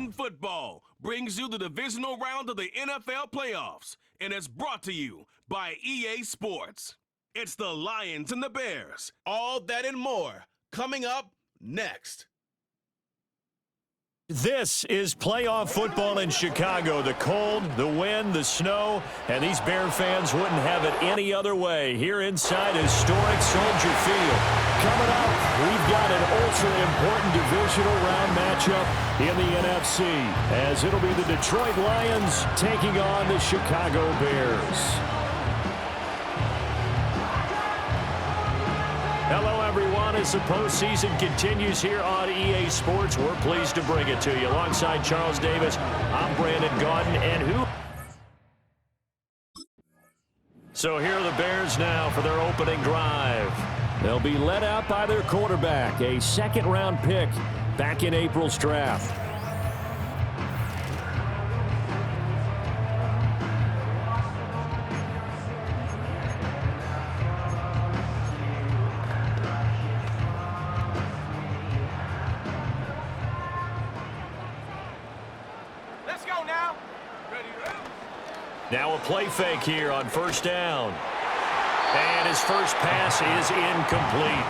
Madden Football brings you the divisional round of the NFL playoffs and is brought to you by EA Sports. It's the Lions and the Bears. All that and more coming up next. This is playoff football in Chicago. The cold, the wind, the snow, and these Bear fans wouldn't have it any other way here inside historic Soldier Field. Coming up, we've got an ultra-important divisional round matchup in the NFC, as it'll be the Detroit Lions taking on the Chicago Bears. Hello, everyone. As the postseason continues here on EA Sports, we're pleased to bring it to you. Alongside Charles Davis, I'm Brandon Gaudin, and who? So here are the Bears now for their opening drive. They'll be led out by their quarterback, a second-round pick back in April's draft. Now a play fake here on first down. And his first pass is incomplete.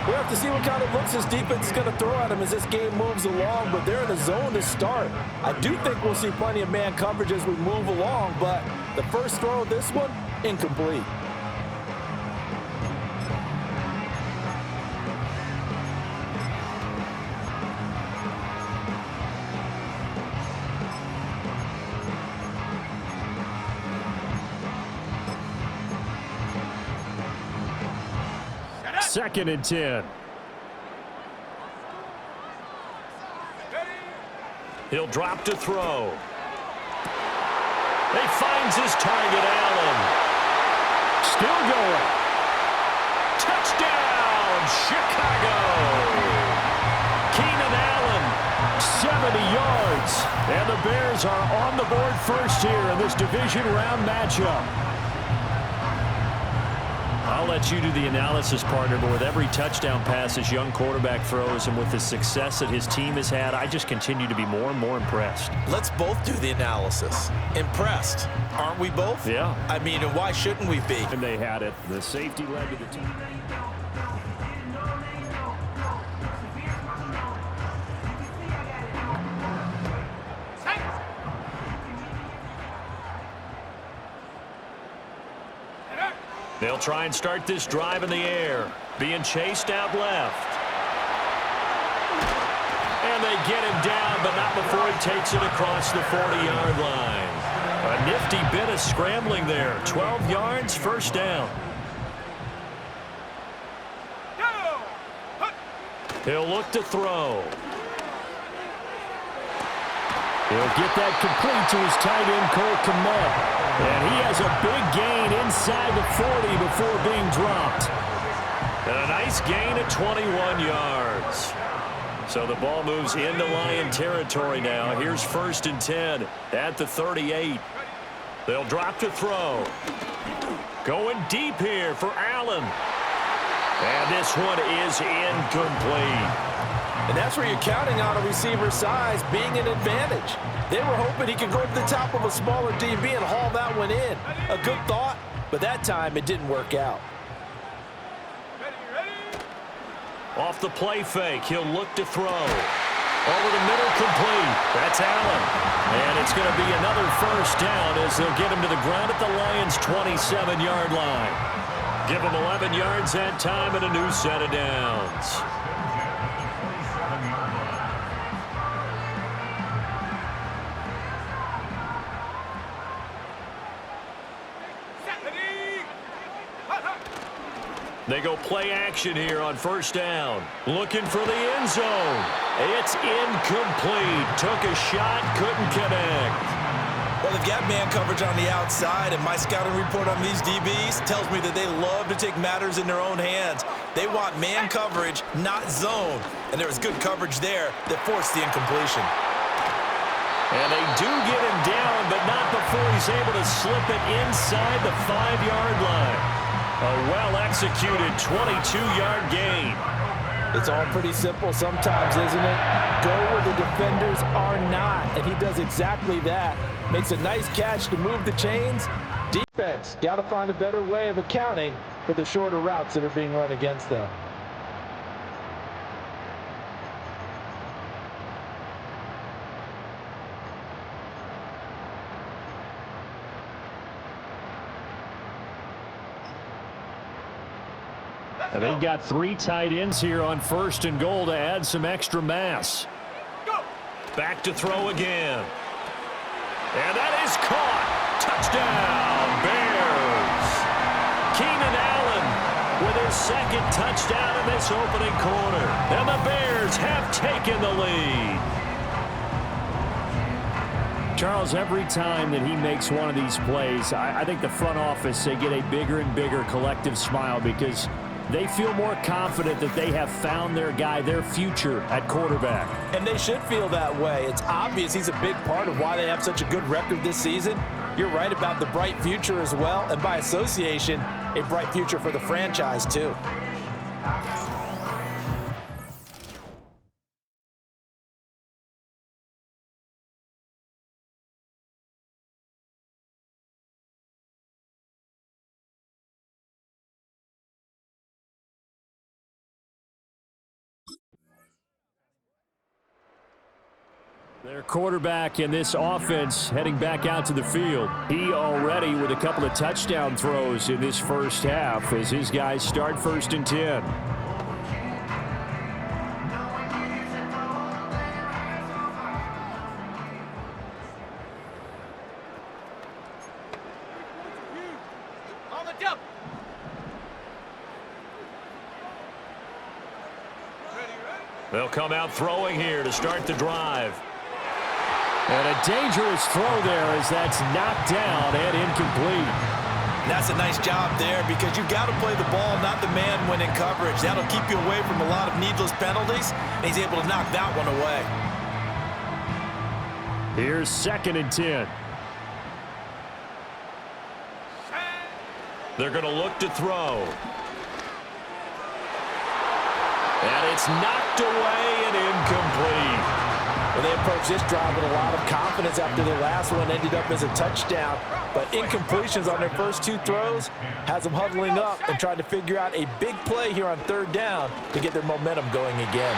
We'll have to see what kind of looks his defense is going to throw at him as this game moves along, but they're in a zone to start. I do think we'll see plenty of man coverage as we move along, but the first throw of this one, incomplete. Second and 10. He'll drop to throw. He finds his target, Allen. Still going. Touchdown, Chicago. Keenan Allen, 70 yards. And the Bears are on the board first here in this division round matchup. I'll let you do the analysis, partner, but with every touchdown pass his young quarterback throws and with the success that his team has had, I just continue to be more and more impressed. Let's both do the analysis. Impressed. Aren't we both? Yeah. I mean, and why shouldn't we be? And they had it. The safety led to the team. They'll try and start this drive in the air. Being chased out left. And they get him down, but not before he takes it across the 40-yard line. A nifty bit of scrambling there. 12 yards, first down. He'll look to throw. He'll get that complete to his tight end, Cole Kmet. And he has a big gain inside the 40 before being dropped. And a nice gain at 21 yards. So the ball moves into Lion territory now. Here's first and 10 at the 38. They'll drop to throw. Going deep here for Allen. And this one is incomplete. And that's where you're counting on a receiver's size being an advantage. They were hoping he could go to the top of a smaller DB and haul that one in. A good thought, but that time it didn't work out. Off the play fake, he'll look to throw. Over the middle, complete. That's Allen. And it's going to be another first down as they'll get him to the ground at the Lions' 27-yard line. Give him 11 yards that time and a new set of downs. They go play action here on first down. Looking for the end zone. It's incomplete. Took a shot, couldn't connect. Well, they've got man coverage on the outside, and my scouting report on these DBs tells me that they love to take matters in their own hands. They want man coverage, not zone. And there was good coverage there that forced the incompletion. And they do get him down, but not before he's able to slip it inside the 5-yard line. A well-executed 22-yard gain. It's all pretty simple sometimes, isn't it? Go where the defenders are not, and he does exactly that. Makes a nice catch to move the chains. Defense, got to find a better way of accounting for the shorter routes that are being run against them. And they've got 3 tight ends here on 1st and goal to add some extra mass. Back to throw again. And that is caught. Touchdown, Bears. Keenan Allen with his 2nd touchdown in this opening quarter. And the Bears have taken the lead. Charles, every time that he makes one of these plays, I think the front office, they get a bigger and bigger collective smile because they feel more confident that they have found their guy, their future at quarterback. And they should feel that way. It's obvious he's a big part of why they have such a good record this season. You're right about the bright future as well, and by association, a bright future for the franchise too. Their quarterback in this offense heading back out to the field. He already with a couple of touchdown throws in this first half as his guys start 1st and 10. On the jump. They'll come out throwing here to start the drive. And a dangerous throw there as that's knocked down and incomplete. That's a nice job there because you've got to play the ball, not the man when in coverage. That'll keep you away from a lot of needless penalties, and he's able to knock that one away. Here's 2nd and 10. They're going to look to throw. And it's knocked away and incomplete. Well, they approach this drive with a lot of confidence after their last one ended up as a touchdown. But incompletions on their first 2 throws has them huddling up and trying to figure out a big play here on 3rd down to get their momentum going again.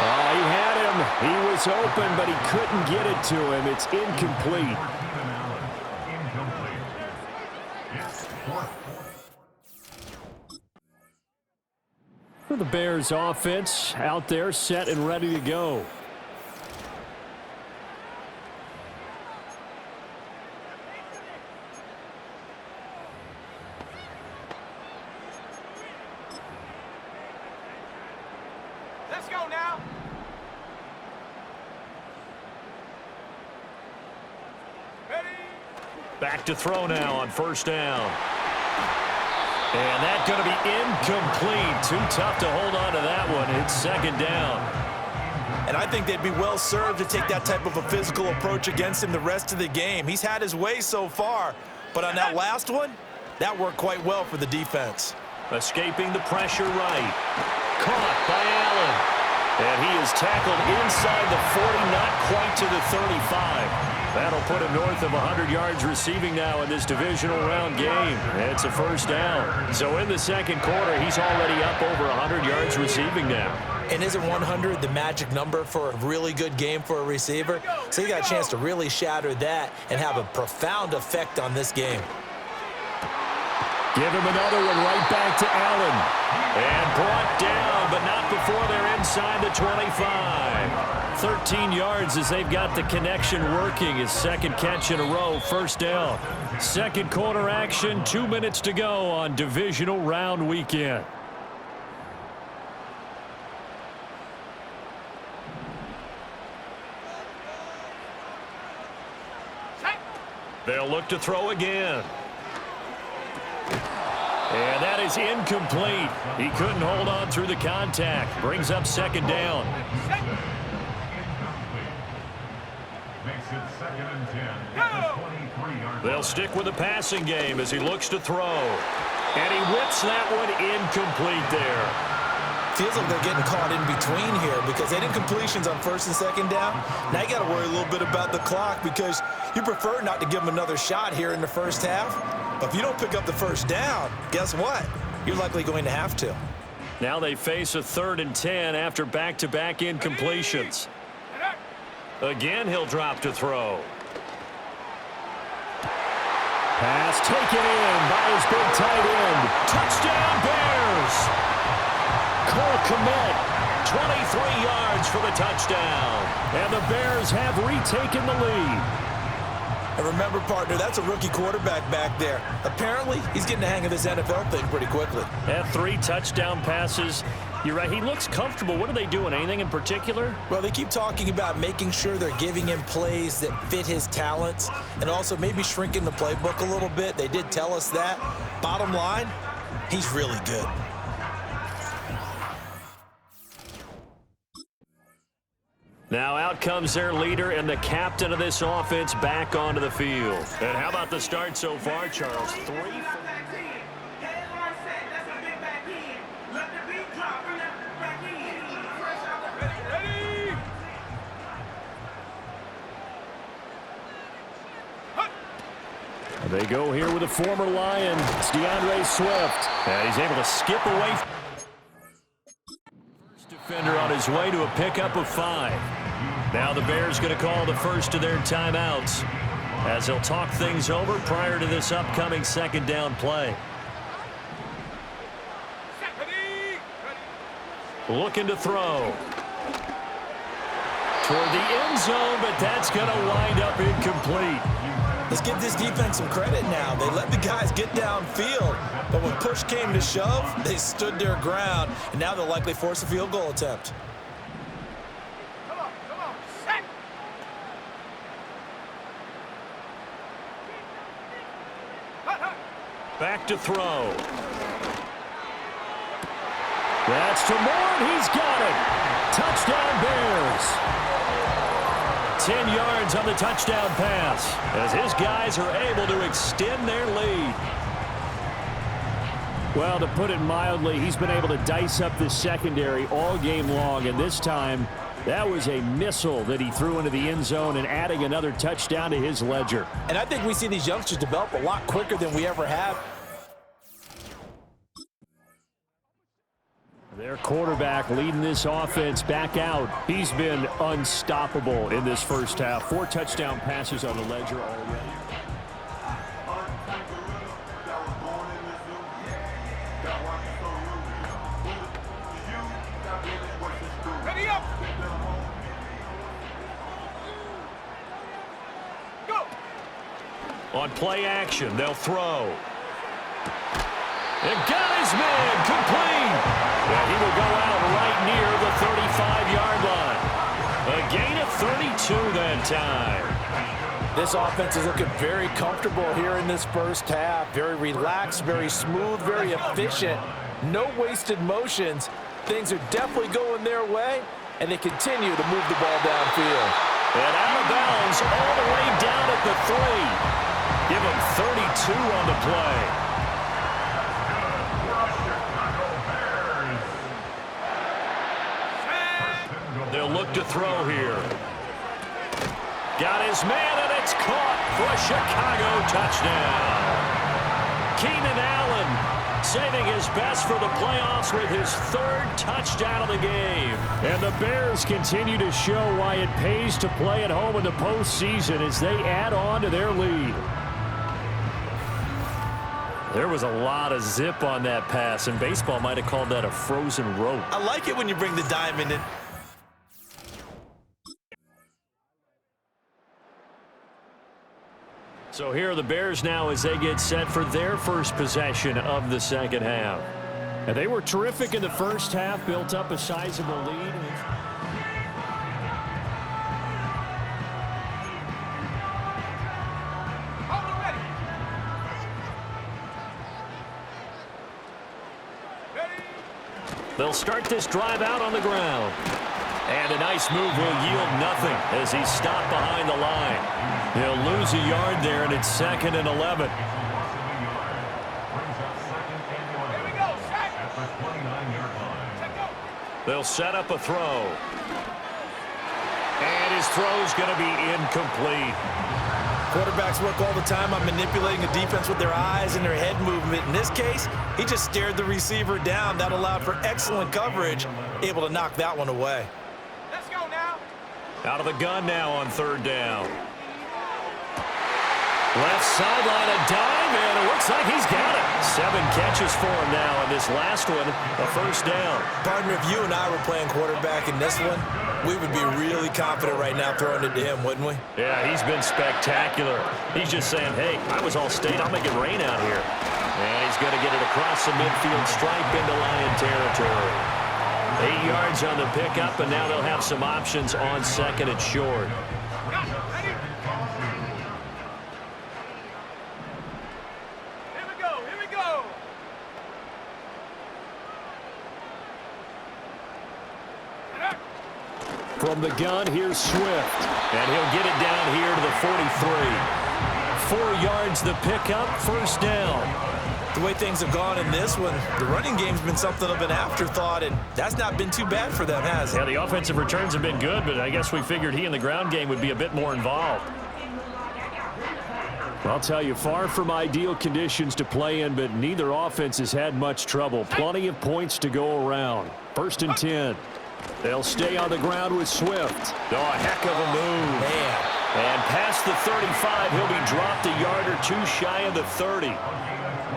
Oh, he had him. He was open, but he couldn't get it to him. It's incomplete. For the Bears offense out there set and ready to go. Let's go now. Ready? Back to throw now on 1st down. And that's going to be incomplete. Too tough to hold on to that one. It's 2nd down. And I think they'd be well served to take that type of a physical approach against him the rest of the game. He's had his way so far, but on that last one, that worked quite well for the defense. Escaping the pressure right. Caught by Allen. And he is tackled inside the 40, not quite to the 35. That'll put him north of 100 yards receiving now in this divisional round game. It's a 1st down. So in the 2nd quarter, he's already up over 100 yards receiving now. And isn't 100 the magic number for a really good game for a receiver? So he got a chance to really shatter that and have a profound effect on this game. Give him another one right back to Allen. And brought down, but not before they're inside the 25. 13 yards as they've got the connection working. His 2nd catch in a row, 1st down. 2nd quarter action, 2 minutes to go on divisional round weekend. They'll look to throw again. And that is incomplete. He couldn't hold on through the contact. Brings up 2nd down. Makes it 2nd and 10. They'll stick with the passing game as he looks to throw. And he whips that one incomplete there. feels like they're getting caught in between here because they didn't completions on first and second down. Now you got to worry a little bit about the clock because you prefer not to give them another shot here in the first half. But if you don't pick up the first down, guess what? You're likely going to have to. Now they face a 3rd and 10 after back-to-back incompletions. Again, he'll drop to throw. Pass taken in by his big tight end. Touchdown, Bears! Cole Kmet, 23 yards for the touchdown. And the Bears have retaken the lead. And remember, partner, that's a rookie quarterback back there. Apparently, he's getting the hang of this NFL thing pretty quickly. At 3 touchdown passes. You're right, he looks comfortable. What are they doing? Anything in particular? Well, they keep talking about making sure they're giving him plays that fit his talents and also maybe shrinking the playbook a little bit. They did tell us that. Bottom line, he's really good. Now out comes their leader and the captain of this offense back onto the field. And how about the start so far, Charles? 3 for... They go here with a former Lion. It's DeAndre Swift. And he's able to skip away. First defender on his way to a pickup of 5. Now the Bears going to call the first of their timeouts as they'll talk things over prior to this upcoming second down play. Looking to throw. Toward the end zone, but that's going to wind up incomplete. Let's give this defense some credit now. They let the guys get downfield, but when push came to shove, they stood their ground, and now they'll likely force a field goal attempt. Come on, set. Back to throw. That's to Moore, and he's got it. Touchdown, Bears. 10 yards on the touchdown pass as his guys are able to extend their lead. Well, to put it mildly, he's been able to dice up the secondary all game long, and this time that was a missile that he threw into the end zone and adding another touchdown to his ledger. And I think we see these youngsters develop a lot quicker than we ever have. Their quarterback leading this offense back out. He's been unstoppable in this first half. 4 touchdown passes on the ledger already. Ready up. Go. On play action, they'll throw. It got his man complete. Yeah, he will go out right near the 35-yard line. A gain of 32 that time. This offense is looking very comfortable here in this first half. Very relaxed, very smooth, very efficient. No wasted motions. Things are definitely going their way, and they continue to move the ball downfield. And out of bounds all the way down at the 3. Give him 32 on the play. They'll look to throw here. Got his man, and it's caught for a Chicago touchdown. Keenan Allen saving his best for the playoffs with his 3rd touchdown of the game. And the Bears continue to show why it pays to play at home in the postseason as they add on to their lead. There was a lot of zip on that pass, and baseball might have called that a frozen rope. I like it when you bring the diamond in. So here are the Bears now as they get set for their first possession of the second half. And they were terrific in the first half, built up a sizable lead. They'll start this drive out on the ground. And a nice move will yield nothing as he's stopped behind the line. He'll lose a yard there, and it's 2nd and 11. Here we go, set. They'll set up a throw. And his throw's going to be incomplete. Quarterbacks work all the time on manipulating a defense with their eyes and their head movement. In this case, he just stared the receiver down. That allowed for excellent coverage, able to knock that one away. Let's go now. Out of the gun now on third down. Left sideline, a dive, and it looks like he's got it. 7 catches for him now, and this last one, a first down. Partner, if you and I were playing quarterback in this one, we would be really confident right now throwing it to him, wouldn't we? Yeah, he's been spectacular. He's just saying, hey, I was all state. I'll make it rain out here. And he's going to get it across the midfield stripe into Lion territory. 8 yards on the pickup, and now they'll have some options on second and short. Ready? Here we go. Here we go. From the gun, here's Swift. And he'll get it down here to the 43. 4 yards the pickup, first down. The way things have gone in this one, the running game's been something of an afterthought, and that's not been too bad for them, has it? Yeah, the offensive returns have been good, but I guess we figured he in the ground game would be a bit more involved. I'll tell you, far from ideal conditions to play in, but neither offense has had much trouble. Plenty of points to go around. First and 10. They'll stay on the ground with Swift. Oh, a heck of a move. Man. And past the 35, he'll be dropped a yard or two shy of the 30.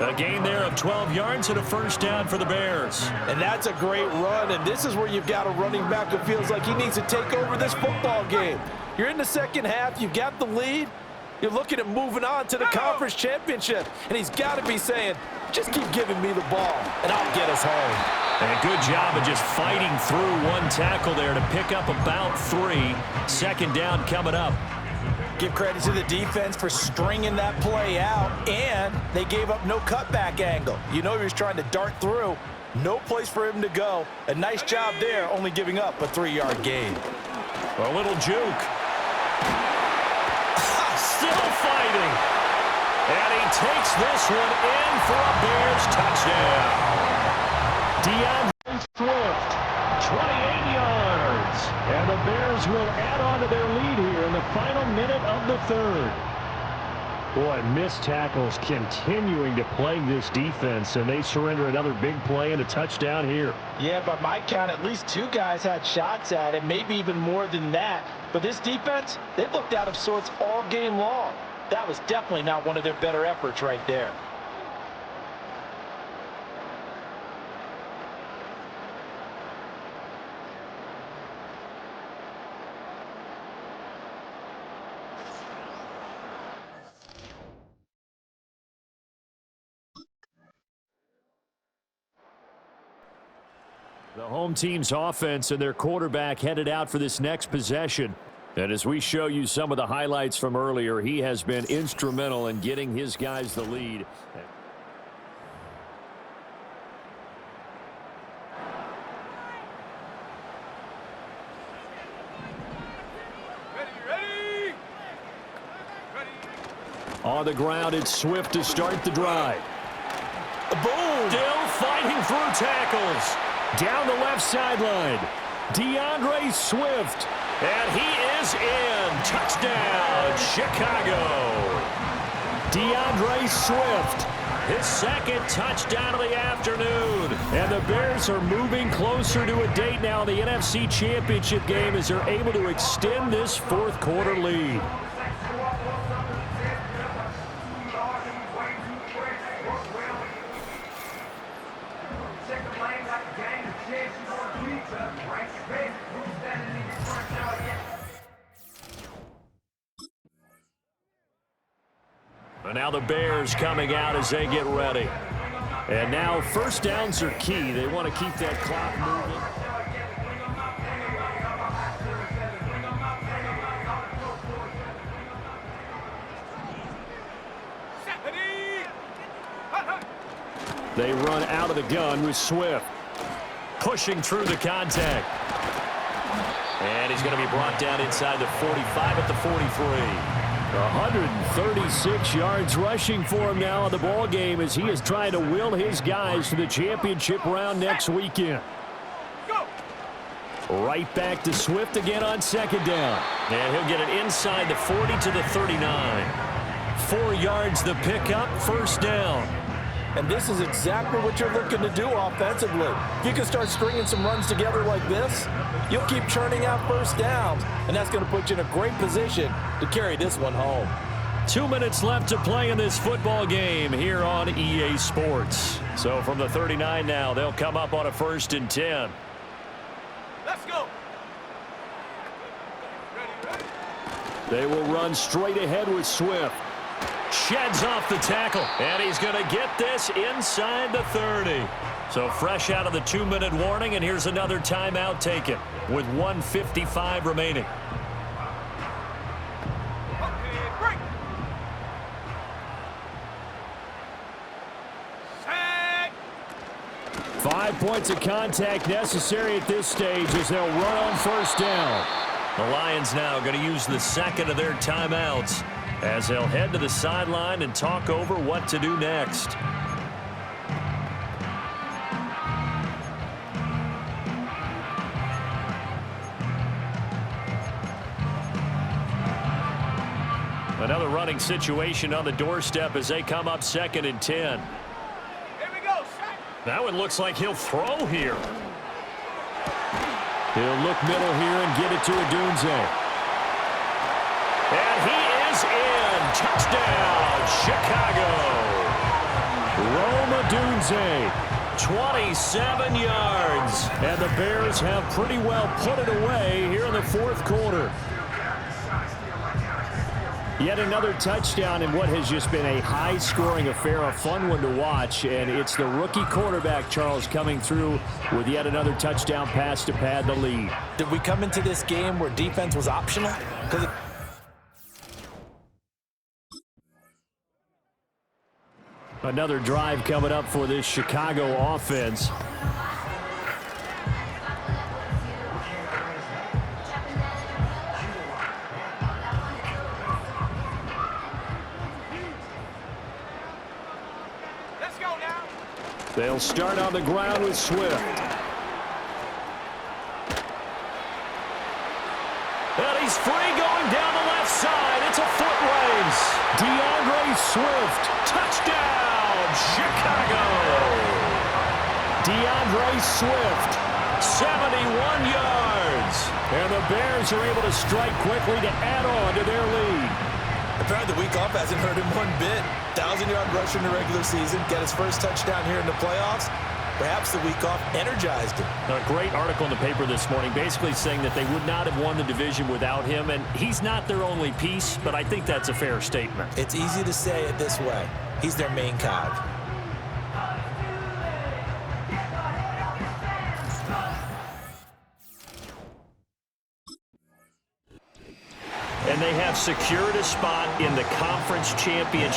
A gain there of 12 yards and a first down for the Bears. And that's a great run, and this is where you've got a running back who feels like he needs to take over this football game. You're in the second half, you've got the lead, you're looking at moving on to the conference championship, and he's got to be saying, just keep giving me the ball, and I'll get us home. And a good job of just fighting through one tackle there to pick up about 3. Second down coming up. Give credit to the defense for stringing that play out, and they gave up no cutback angle. You know he was trying to dart through. No place for him to go. A nice job there, only giving up a 3-yard gain. A little juke. Still fighting. And he takes this one in for a Bears touchdown. DeAndre Swift, 28 yards. And the Bears will add on to their lead here in the final minute of the third. Boy, missed tackles continuing to plague this defense, and they surrender another big play and a touchdown here. Yeah, by my count, at least 2 guys had shots at it, maybe even more than that. But this defense, they looked out of sorts all game long. That was definitely not one of their better efforts right there. The home team's offense and their quarterback headed out for this next possession. And as we show you some of the highlights from earlier, he has been instrumental in getting his guys the lead. Ready. On the ground, it's Swift to start the drive. Boom! Still fighting through tackles. Down the left sideline, DeAndre Swift. And he is in. Touchdown, Chicago. DeAndre Swift, his second touchdown of the afternoon. And the Bears are moving closer to a date now in the NFC Championship game as they're able to extend this fourth quarter lead. And now the Bears coming out as they get ready. And now first downs are key. They want to keep that clock moving. They run out of the gun with Swift. Pushing through the contact. And he's going to be brought down inside the 45 at the 43. 136 yards rushing for him now in the ball game as he is trying to will his guys to the championship round next weekend. Go. Right back to Swift again on second down. And he'll get it inside the 40 to the 39. 4 yards the pickup, first down. And this is exactly what you're looking to do offensively. If you can start stringing some runs together like this, you'll keep churning out first downs, and that's going to put you in a great position to carry this one home. 2 minutes left to play in this football game here on EA Sports. So from the 39 now, they'll come up on a 1st and 10. Let's go. They will run straight ahead with Swift. Sheds off the tackle, and he's going to get this inside the 30. So fresh out of the 2-minute warning, and here's another timeout taken with 1:55 remaining. Okay, break. Set. 5 points of contact necessary at this stage as they'll run on first down. The Lions now going to use the second of their timeouts as they'll head to the sideline and talk over what to do next. Another running situation on the doorstep as they come up 2nd and 10. Here we go. Set. That one looks like he'll throw here. He'll look middle here and get it to Odunze. And he is in. Touchdown, Chicago. Rome Odunze, 27 yards. And the Bears have pretty well put it away here in the 4th quarter. Yet another touchdown in what has just been a high-scoring affair, a fun one to watch. And it's the rookie quarterback, Charles, coming through with yet another touchdown pass to pad the lead. Did we come into this game where defense was optional? Another drive coming up for this Chicago offense. Let's go now. They'll start on the ground with Swift. And he's free going down the left side. It's a foot race. DeAndre Swift, touchdown, Chicago. DeAndre Swift, 71 yards. And the Bears are able to strike quickly to add on to their lead. Apparently the week off hasn't hurt him one bit. 1,000-yard rusher in the regular season, get his first touchdown here in the playoffs. Perhaps the week off energized him. A great article in the paper this morning basically saying that they would not have won the division without him, and he's not their only piece, but I think that's a fair statement. It's easy to say it this way. He's their main cog. And they have secured a spot in the conference championship